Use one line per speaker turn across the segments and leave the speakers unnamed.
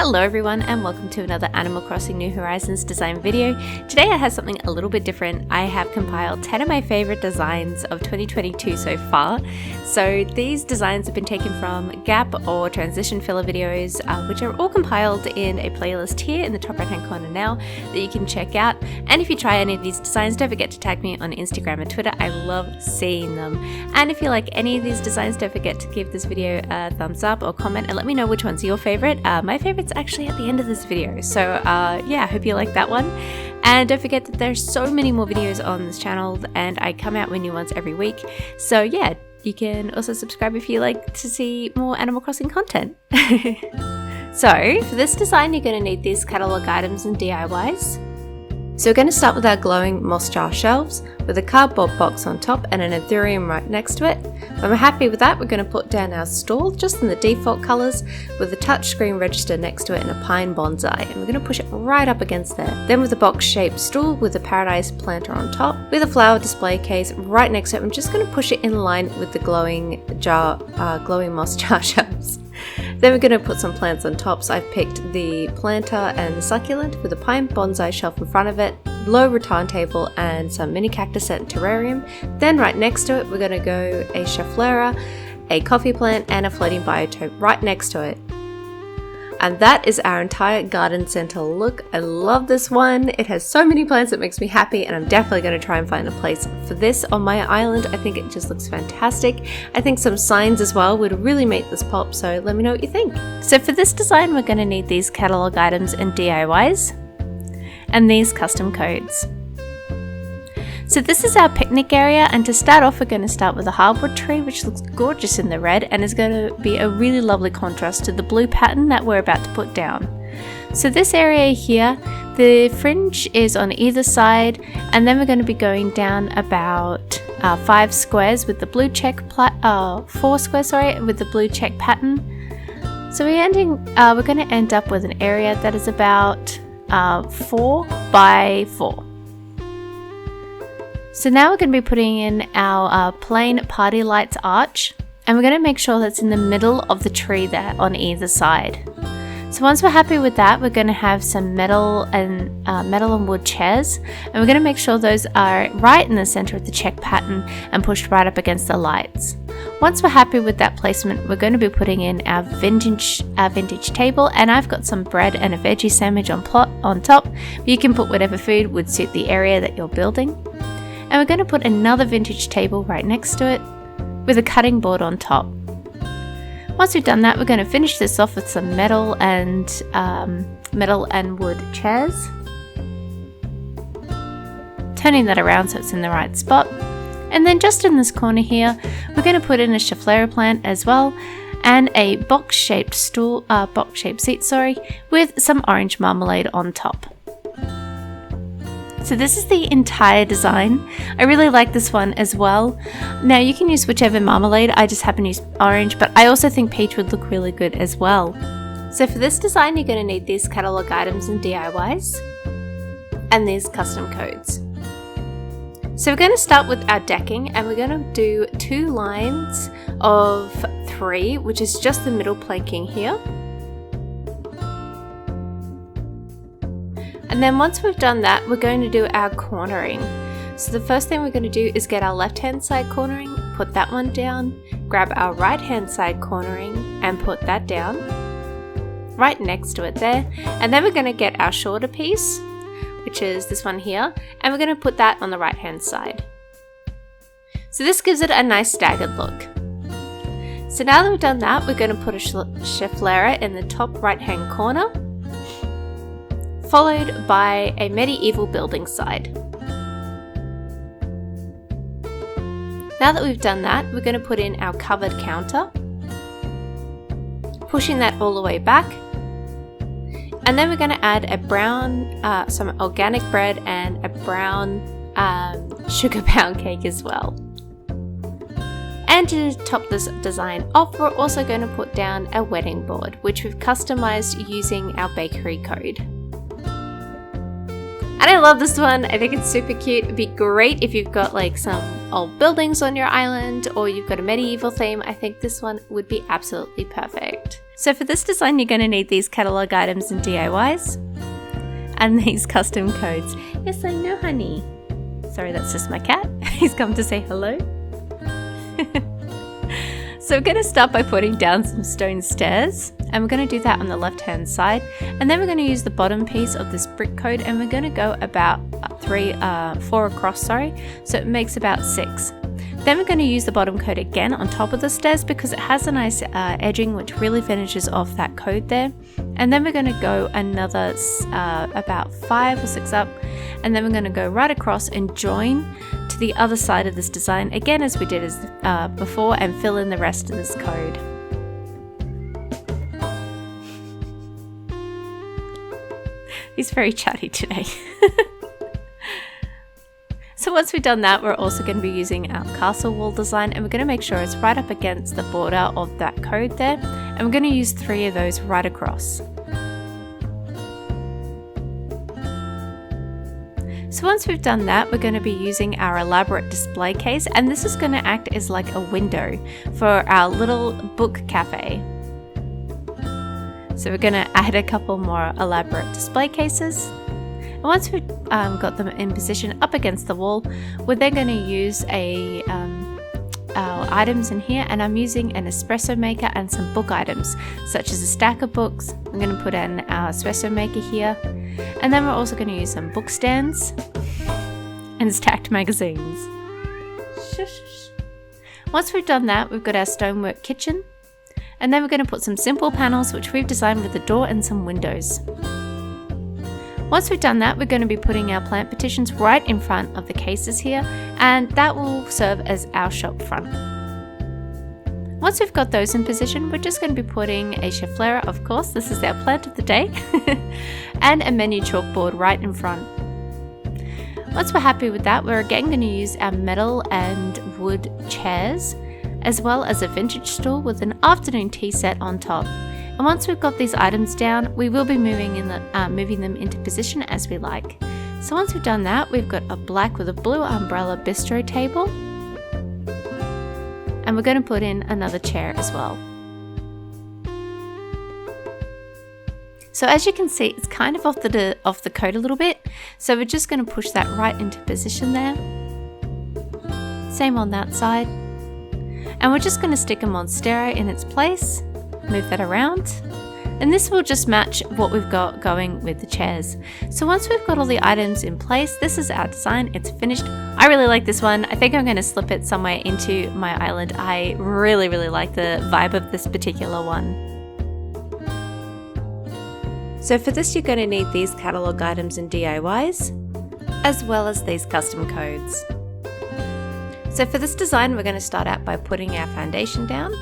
Hello everyone and welcome to another Animal Crossing New Horizons design video. Today I have something a little bit different. I have compiled 10 of my favorite designs of 2022 so far. So these designs have been taken from gap or transition filler videos, which are all compiled in a playlist here in the top right hand corner now that you can check out. And if you try any of these designs, don't forget to tag me on Instagram and Twitter. I love seeing them. And if you like any of these designs, don't forget to give this video a thumbs up or comment and let me know which one's your favorite. My favorite's actually at the end of this video, so yeah, I hope you like that one. And don't forget that there's so many more videos on this channel and I come out with new ones every week, so yeah, you can also subscribe if you like to see more Animal Crossing content. So for this design you're going to need these catalogue items and DIYs. So we're going to start with our glowing moss jar shelves with a cardboard box on top and an Ethereum right next to it. When we're happy with that, we're going to put down our stall just in the default colours with a touchscreen register next to it and a pine bonsai, and we're going to push it right up against there. Then with a box shaped stool with a paradise planter on top with a flower display case right next to it, I'm just going to push it in line with the glowing moss jar shelves. Then we're going to put some plants on top, so I've picked the planter and the succulent with a pine bonsai shelf in front of it, low rattan table and some mini cactus set and terrarium. Then right next to it we're going to go a schefflera, a coffee plant and a floating biotope right next to it. And that is our entire garden center look. I love this one. It has so many plants, it makes me happy, and I'm definitely going to try and find a place for this on my island. I think it just looks fantastic. I think some signs as well would really make this pop, so let me know what you think. So for this design we're going to need these catalogue items and DIYs and these custom codes. So this is our picnic area, and to start off we're going to start with a hardwood tree which looks gorgeous in the red and is going to be a really lovely contrast to the blue pattern that we're about to put down. So this area here, the fringe is on either side, and then we're going to be going down about 5 squares with the blue check 4 squares with the blue check pattern. So we're going to end up with an area that is about 4 by 4. So now we're going to be putting in our plain party lights arch, and we're going to make sure that's in the middle of the tree there on either side. So once we're happy with that, we're going to have some metal and wood chairs, and we're going to make sure those are right in the center of the check pattern and pushed right up against the lights. Once we're happy with that placement, we're going to be putting in our vintage table, and I've got some bread and a veggie sandwich on top. You can put whatever food would suit the area that you're building. And we're going to put another vintage table right next to it with a cutting board on top. Once we've done that, we're going to finish this off with some metal and wood chairs, turning that around so it's in the right spot. And then just in this corner here, we're going to put in a schefflera plant as well, and a box-shaped seat, with some orange marmalade on top. So this is the entire design. I really like this one as well. Now you can use whichever marmalade, I just happen to use orange, but I also think peach would look really good as well. So for this design you're going to need these catalogue items and DIYs and these custom codes. So we're going to start with our decking, and we're going to do 2 lines of 3, which is just the middle planking here. And then once we've done that, we're going to do our cornering. So the first thing we're going to do is get our left hand side cornering, put that one down, grab our right hand side cornering and put that down right next to it there. And then we're going to get our shorter piece, which is this one here, and we're going to put that on the right hand side. So this gives it a nice staggered look. So now that we've done that, we're going to put a schefflera in the top right hand corner, followed by a medieval building side. Now that we've done that, we're going to put in our covered counter, pushing that all the way back, and then we're going to add a brown, some organic bread and a brown sugar pound cake as well. And to top this design off, we're also going to put down a wedding board, which we've customized using our bakery code. And I love this one. I think it's super cute. It'd be great if you've got like some old buildings on your island or you've got a medieval theme. I think this one would be absolutely perfect. So for this design, you're going to need these catalog items and DIYs and these custom codes. Yes, I know, honey. Sorry, that's just my cat. He's come to say hello. So we're going to start by putting down some stone stairs, and we're going to do that on the left hand side, and then we're going to use the bottom piece of this brick code, and we're going to go about 4 across, so it makes about 6. Then we're going to use the bottom code again on top of the stairs because it has a nice edging which really finishes off that code there. And then we're going to go another about 5 or 6 up, and then we're going to go right across and join to the other side of this design again as we did before, and fill in the rest of this code. He's very chatty today. So once we've done that, we're also going to be using our castle wall design, and we're going to make sure it's right up against the border of that code there, and we're going to use 3 of those right across. So once we've done that, we're going to be using our elaborate display case, and this is going to act as like a window for our little book cafe. So we're going to add a couple more elaborate display cases. And once we've got them in position up against the wall, we're then going to use our items in here, and I'm using an espresso maker and some book items such as a stack of books. I'm going to put in our espresso maker here, and then we're also going to use some book stands and stacked magazines. Shush. Once we've done that, we've got our stonework kitchen, and then we're going to put some simple panels which we've designed with a door and some windows. Once we've done that, we're going to be putting our plant petitions right in front of the cases here, and that will serve as our shop front. Once we've got those in position, we're just going to be putting a chiflera, of course, this is our plant of the day, and a menu chalkboard right in front. Once we're happy with that, we're again going to use our metal and wood chairs, as well as a vintage stool with an afternoon tea set on top. And once we've got these items down, we will be moving them into position as we like. So once we've done that, we've got a black with a blue umbrella bistro table, and we're going to put in another chair as well. So as you can see, it's kind of off the code a little bit, so we're just going to push that right into position there. Same on that side, and we're just going to stick a monstera in its place. Move that around, and this will just match what we've got going with the chairs. So once we've got all the items in place, this is our design. It's finished. I really like this one. I think I'm going to slip it somewhere into my island. I really like the vibe of this particular one. So for this, you're going to need these catalog items and DIYs, as well as these custom codes. So for this design, we're going to start out by putting our foundation down,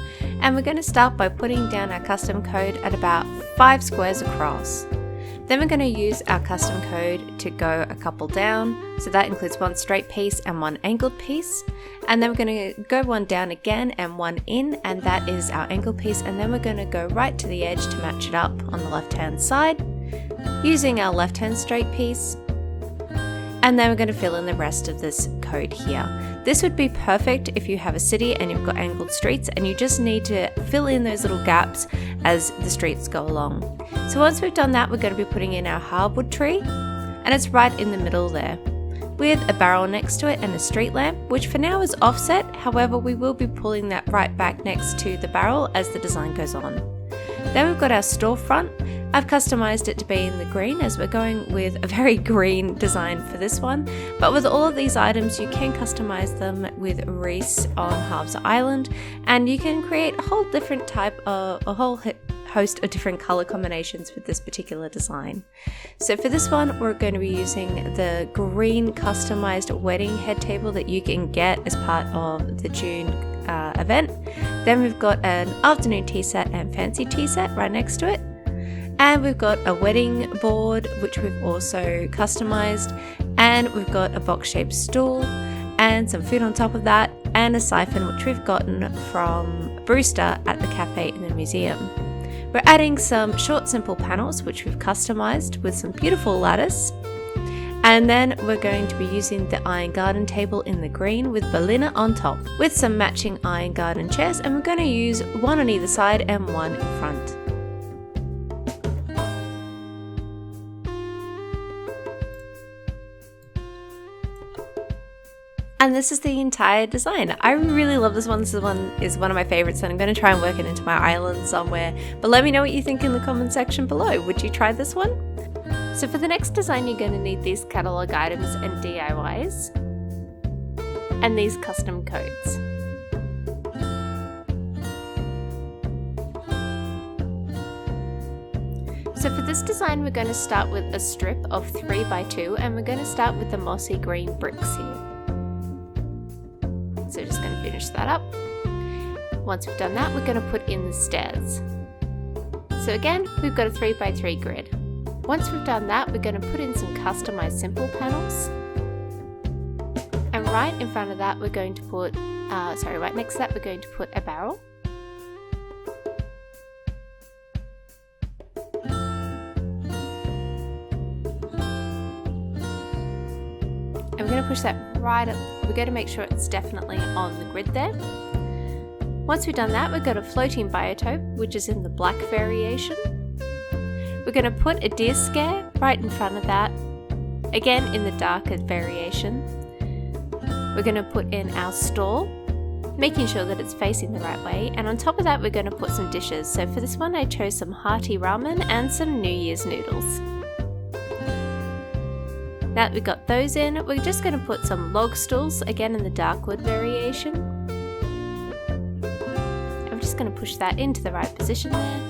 and we're going to start by putting down our custom code at about 5 squares across. Then we're going to use our custom code to go a couple down, so that includes 1 straight piece and 1 angled piece, and then we're going to go 1 down again and 1 in, and that is our angled piece, and then we're going to go right to the edge to match it up on the left hand side using our left hand straight piece. And then we're going to fill in the rest of this code here. This would be perfect if you have a city and you've got angled streets and you just need to fill in those little gaps as the streets go along. So once we've done that, we're going to be putting in our hardwood tree, and it's right in the middle there, with a barrel next to it and a street lamp, which for now is offset. However, we will be pulling that right back next to the barrel as the design goes on. Then we've got our storefront. I've customized it to be in the green as we're going with a very green design for this one, but with all of these items you can customize them with Reese on Harv's Island, and you can create a whole host of different color combinations with this particular design. So for this one, we're going to be using the green customized wedding head table that you can get as part of the June event. Then we've got an afternoon tea set and fancy tea set right next to it. And we've got a wedding board, which we've also customized, and we've got a box-shaped stool and some food on top of that, and a siphon, which we've gotten from Brewster at the cafe in the museum. We're adding some short, simple panels, which we've customized with some beautiful lattice. And then we're going to be using the iron garden table in the green with Berliner on top, with some matching iron garden chairs, and we're going to use 1 on either side and 1 in front. And this is the entire design. I really love this one. This is one of my favorites, and I'm going to try and work it into my island somewhere. But let me know what you think in the comment section below. Would you try this one? So for the next design, you're going to need these catalog items and DIYs, and these custom codes. So for this design, we're going to start with a strip of 3x2, and we're going to start with the mossy green bricks here. So just going to finish that up. Once we've done that, we're going to put in the stairs. So again, we've got a 3x3 grid. Once we've done that, we're going to put in some customized simple panels. And right in front of that, we're going to put, right next to that, we're going to put a barrel. And we're going to push that right up. We're going to make sure it's definitely on the grid there. Once we've done that, we've got a floating biotope, which is in the black variation. We're going to put a deer scare right in front of that, again in the darker variation. We're going to put in our stall, making sure that it's facing the right way, and on top of that we're going to put some dishes. So for this one I chose some hearty ramen and some New Year's noodles. Now that we've got those in, we're just going to put some log stools, again in the dark wood variation. I'm just going to push that into the right position there.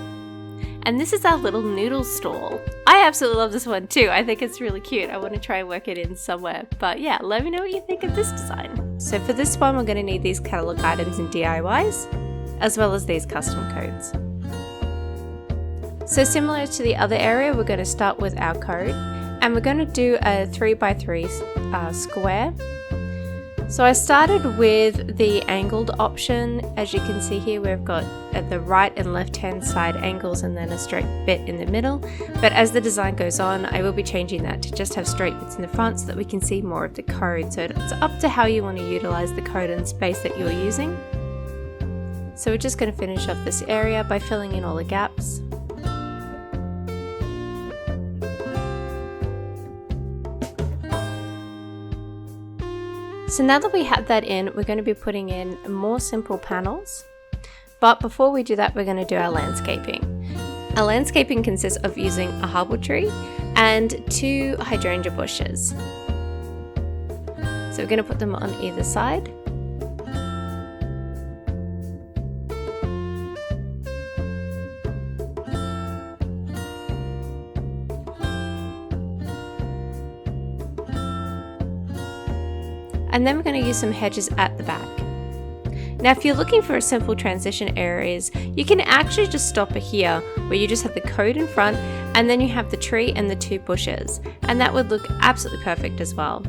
And this is our little noodle stall. I absolutely love this one too. I think it's really cute. I want to try and work it in somewhere. But yeah, let me know what you think of this design. So for this one, we're going to need these catalog items and DIYs, as well as these custom codes. So similar to the other area, we're going to start with our code, and we're going to do a 3x3 square. So I started with the angled option. As you can see here, we've got at the right and left hand side angles and then a straight bit in the middle. But as the design goes on, I will be changing that to just have straight bits in the front so that we can see more of the code. So it's up to how you want to utilize the code and space that you're using. So we're just going to finish off this area by filling in all the gaps. So now that we have that in, we're going to be putting in more simple panels. But before we do that, we're going to do our landscaping. Our landscaping consists of using a hardwood tree and 2 hydrangea bushes. So we're going to put them on either side. And then we're going to use some hedges at the back. Now if you're looking for a simple transition areas, you can actually just stop it here where you just have the code in front and then you have the tree and the 2 bushes, and that would look absolutely perfect as well.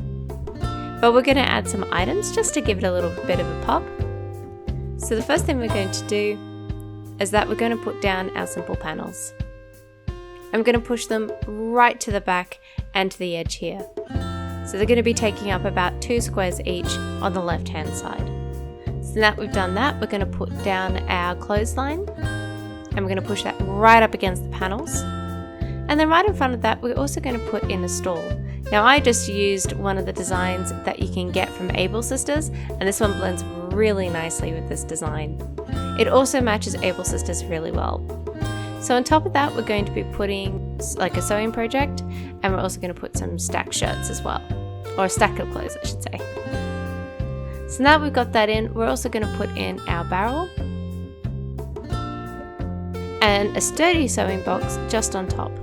But we're going to add some items just to give it a little bit of a pop. So the first thing we're going to do is that we're going to put down our simple panels. I'm going to push them right to the back and to the edge here. So they're going to be taking up about 2 squares each on the left hand side. So now that we've done that, we're going to put down our clothesline and we're going to push that right up against the panels. And then right in front of that, we're also going to put in a stall. Now I just used one of the designs that you can get from Able Sisters, and this one blends really nicely with this design. It also matches Able Sisters really well. So on top of that, we're going to be putting like a sewing project, and we're also going to put some stack shirts as well, or a stack of clothes I should say. So now we've got that in, we're also going to put in our barrel and a sturdy sewing box just on top.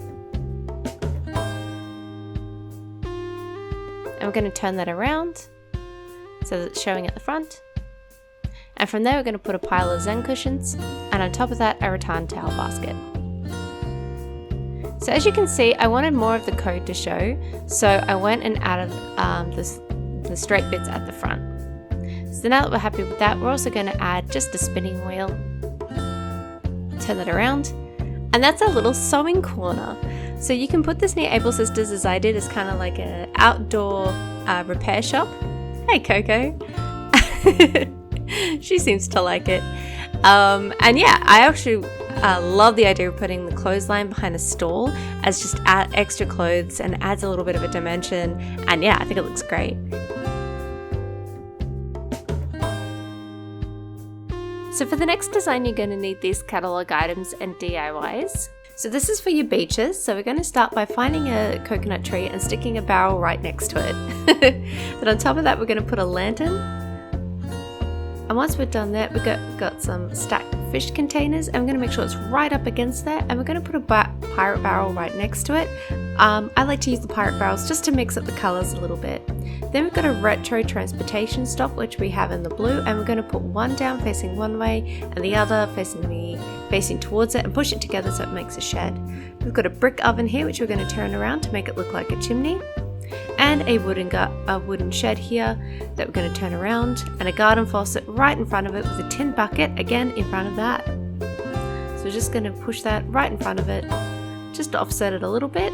And we're going to turn that around so that it's showing at the front. And from there we're going to put a pile of Zen cushions, and on top of that a rattan towel basket. So as you can see, I wanted more of the code to show, so I went and added the straight bits at the front. So now that we're happy with that, we're also going to add just a spinning wheel. Turn that around, and that's our little sewing corner. So you can put this near Able Sisters as I did, as kind of like an outdoor repair shop. Hey Coco! She seems to like it. And yeah, I actually love the idea of putting the clothesline behind a stall, as just add extra clothes and adds a little bit of a dimension, and yeah, I think it looks great. So for the next design, you're going to need these catalogue items and DIYs. So this is for your beaches. So we're going to start by finding a coconut tree and sticking a barrel right next to it. Then on top of that, we're going to put a lantern. And once we're done that, we've got some stacked fish containers, and we're going to make sure it's right up against there, and we're going to put a pirate barrel right next to it. I like to use the pirate barrels just to mix up the colours a little bit. Then we've got a retro transportation stop, which we have in the blue, and we're going to put one down facing one way and the other facing towards it, and push it together so it makes a shed. We've got a brick oven here, which we're going to turn around to make it look like a chimney, and a wooden shed here that we're going to turn around, and a garden faucet right in front of it with a tin bucket again in front of that. So we're just going to push that right in front of it, just to offset it a little bit.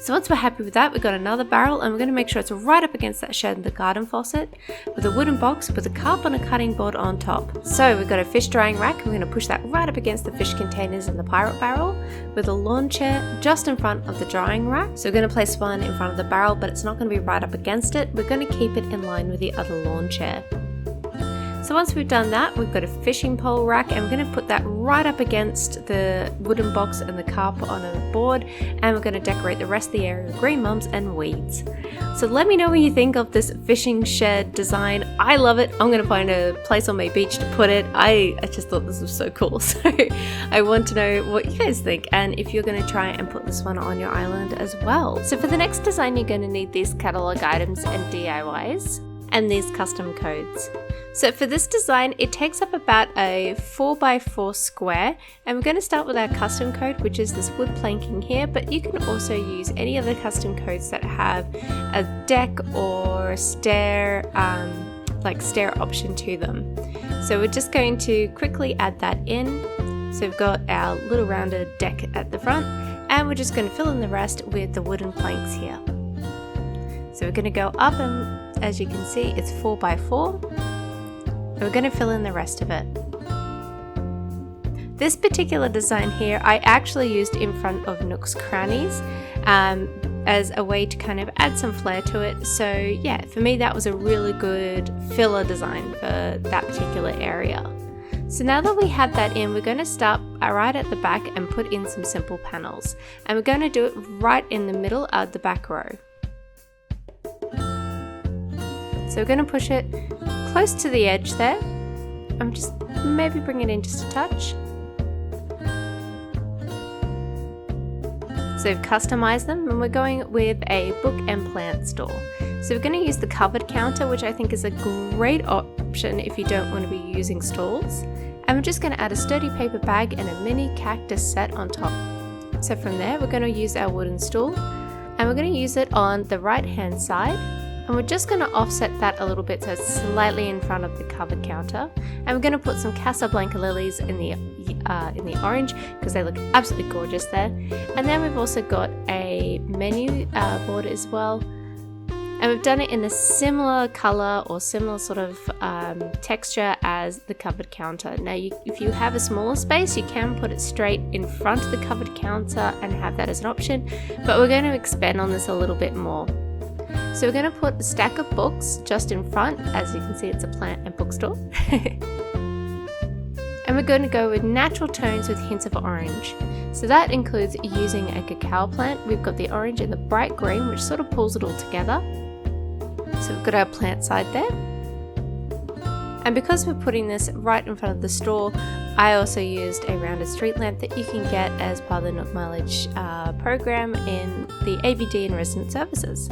So once we're happy with that, we've got another barrel, and we're going to make sure it's right up against that shed and the garden faucet with a wooden box with a carp on a cutting board on top. So we've got a fish drying rack, and we're going to push that right up against the fish containers and the pirate barrel with a lawn chair just in front of the drying rack. So we're going to place one in front of the barrel, but it's not going to be right up against it. We're going to keep it in line with the other lawn chair. So once we've done that, we've got a fishing pole rack, and we're going to put that right up against the wooden box and the carp on a board, and we're going to decorate the rest of the area with green mums and weeds. So let me know what you think of this fishing shed design. I love it. I'm going to find a place on my beach to put it. I just thought this was so cool. So I want to know what you guys think, and if you're going to try and put this one on your island as well. So for the next design, you're going to need these catalogue items and DIYs and these custom codes. So for this design, it takes up about a 4x4 square, and we're going to start with our custom code, which is this wood planking here, but you can also use any other custom codes that have a deck or stair option to them. So we're just going to quickly add that in. So we've got our little rounded deck at the front, and we're just going to fill in the rest with the wooden planks here. So we're going to go up, and as you can see, it's 4x4. We're going to fill in the rest of it. This particular design here I actually used in front of nooks crannies as a way to kind of add some flair to it. So yeah, for me that was a really good filler design for that particular area. So now that we have that in, we're going to start right at the back and put in some simple panels, and we're going to do it right in the middle of the back row. So we're going to push it close to the edge there. I'm just maybe bring it in just a touch. So we've customized them, and we're going with a book and plant store. So we're going to use the covered counter, which I think is a great option if you don't want to be using stalls. And we're just going to add a sturdy paper bag and a mini cactus set on top. So from there, we're going to use our wooden stool, and we're going to use it on the right hand side. And we're just going to offset that a little bit so it's slightly in front of the covered counter. And we're going to put some Casablanca lilies in the orange because they look absolutely gorgeous there. And then we've also got a menu board as well. And we've done it in a similar color or similar sort of texture as the covered counter. Now, if you have a smaller space, you can put it straight in front of the covered counter and have that as an option. But we're going to expand on this a little bit more. So we're going to put a stack of books just in front. As you can see, it's a plant and bookstore. And we're going to go with natural tones with hints of orange. So that includes using a cacao plant. We've got the orange and the bright green, which sort of pulls it all together. So we've got our plant side there. And because we're putting this right in front of the store, I also used a rounded street lamp that you can get as part of the Nook Mileage program in the ABD and resident services.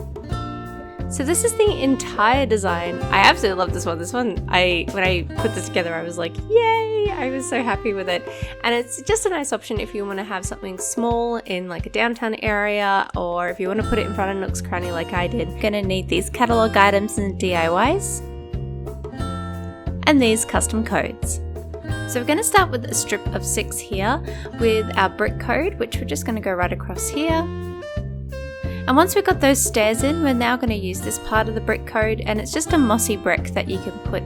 So this is the entire design. I absolutely love this one. When I put this together, I was like, yay! I was so happy with it. And it's just a nice option if you want to have something small in like a downtown area, or if you want to put it in front of Nook's Cranny like I did. You're going to need these catalogue items and DIYs, and these custom codes. So we're going to start with a strip of 6 here with our brick code, which we're just going to go right across here. And once we've got those stairs in, we're now going to use this part of the brick code, and it's just a mossy brick that you can put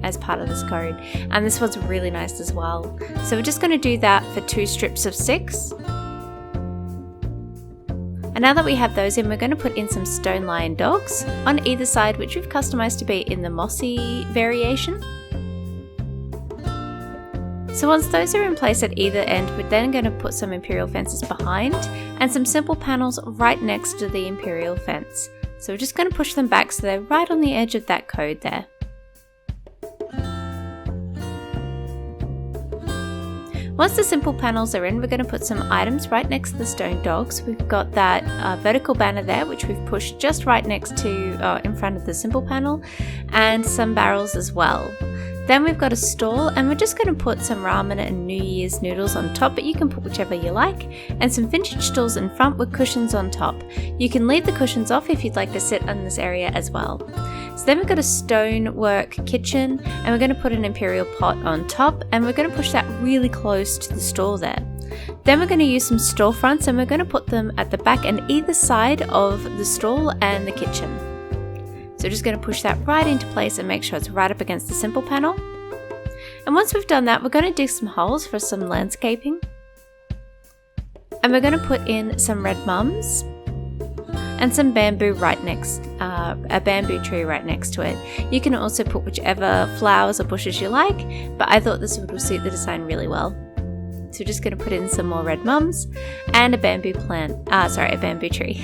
as part of this code. And this one's really nice as well. So we're just going to do that for 2 strips of 6. And now that we have those in, we're going to put in some stone lion dogs on either side, which we've customized to be in the mossy variation. So once those are in place at either end, we're then going to put some imperial fences behind and some simple panels right next to the imperial fence. So we're just going to push them back so they're right on the edge of that code there. Once the simple panels are in, we're going to put some items right next to the stone dogs. We've got that vertical banner there, which we've pushed just right next to, in front of the simple panel, and some barrels as well. Then we've got a stall, and we're just going to put some ramen and New Year's noodles on top, but you can put whichever you like, and some vintage stools in front with cushions on top. You can leave the cushions off if you'd like to sit on this area as well. So then we've got a stonework kitchen, and we're going to put an imperial pot on top, and we're going to push that really close to the stall there. Then we're going to use some storefronts, and we're going to put them at the back and either side of the stall and the kitchen. So we're just going to push that right into place and make sure it's right up against the simple panel. And once we've done that, we're going to dig some holes for some landscaping. And we're going to put in some red mums and some bamboo right next, a bamboo tree right next to it. You can also put whichever flowers or bushes you like, but I thought this would suit the design really well. So we're just going to put in some more red mums and a bamboo a bamboo tree.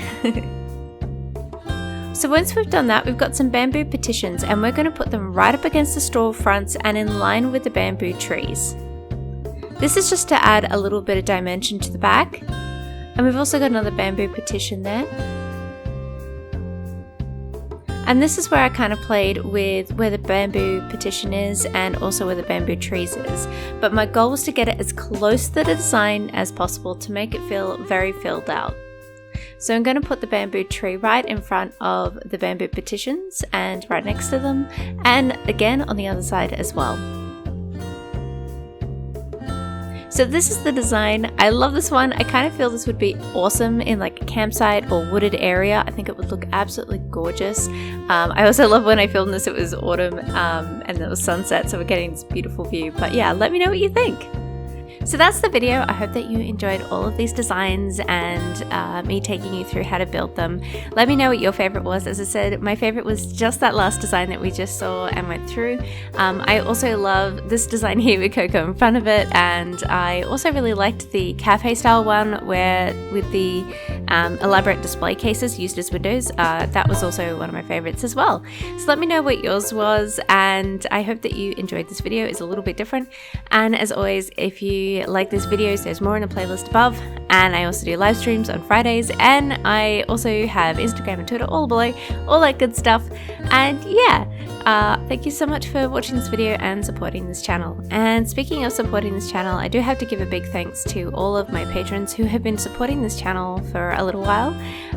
So once we've done that, we've got some bamboo petitions, and we're going to put them right up against the storefronts and in line with the bamboo trees. This is just to add a little bit of dimension to the back. And we've also got another bamboo petition there. And this is where I kind of played with where the bamboo petition is and also where the bamboo trees is. But my goal was to get it as close to the design as possible to make it feel very filled out. So I'm going to put the bamboo tree right in front of the bamboo petitions and right next to them, and again on the other side as well. So this is the design. I love this one. I kind of feel this would be awesome in like a campsite or wooded area. I think it would look absolutely gorgeous. I also love when I filmed this, it was autumn and it was sunset, so we're getting this beautiful view. But yeah, let me know what you think. So that's the video. I hope that you enjoyed all of these designs and me taking you through how to build them. Let me know what your favorite was. As I said, my favorite was just that last design that we just saw and went through. I also love this design here with Coco in front of it, and I also really liked the cafe style one where with the elaborate display cases used as windows. That was also one of my favorites as well. So let me know what yours was, and I hope that you enjoyed this video. It's a little bit different, and as always, if you like these videos, there's more in the playlist above, and I also do live streams on Fridays, and I also have Instagram and Twitter all below, all that good stuff. And yeah, thank you so much for watching this video and supporting this channel. And speaking of supporting this channel, I do have to give a big thanks to all of my patrons who have been supporting this channel for a little while,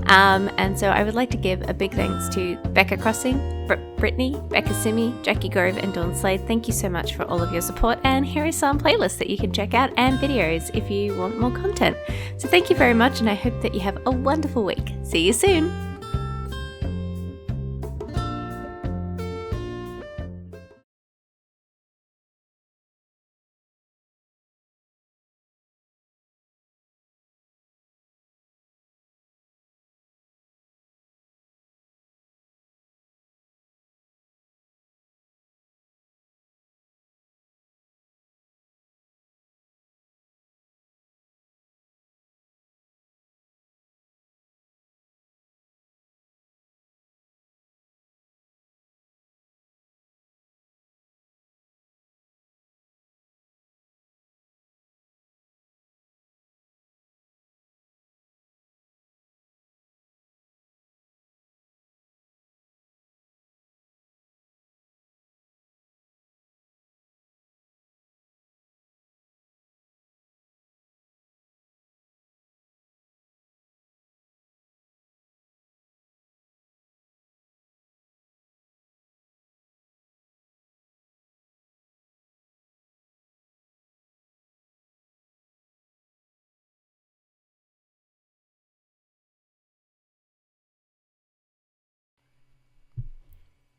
and so I would like to give a big thanks to Becca Crossing, Brittany, Becca Simi, Jackie Grove, and Dawn Slade. Thank you so much for all of your support, and here is some playlists that you can check out and videos if you want more content. So thank you very much, and I hope that you have a wonderful week. See you soon!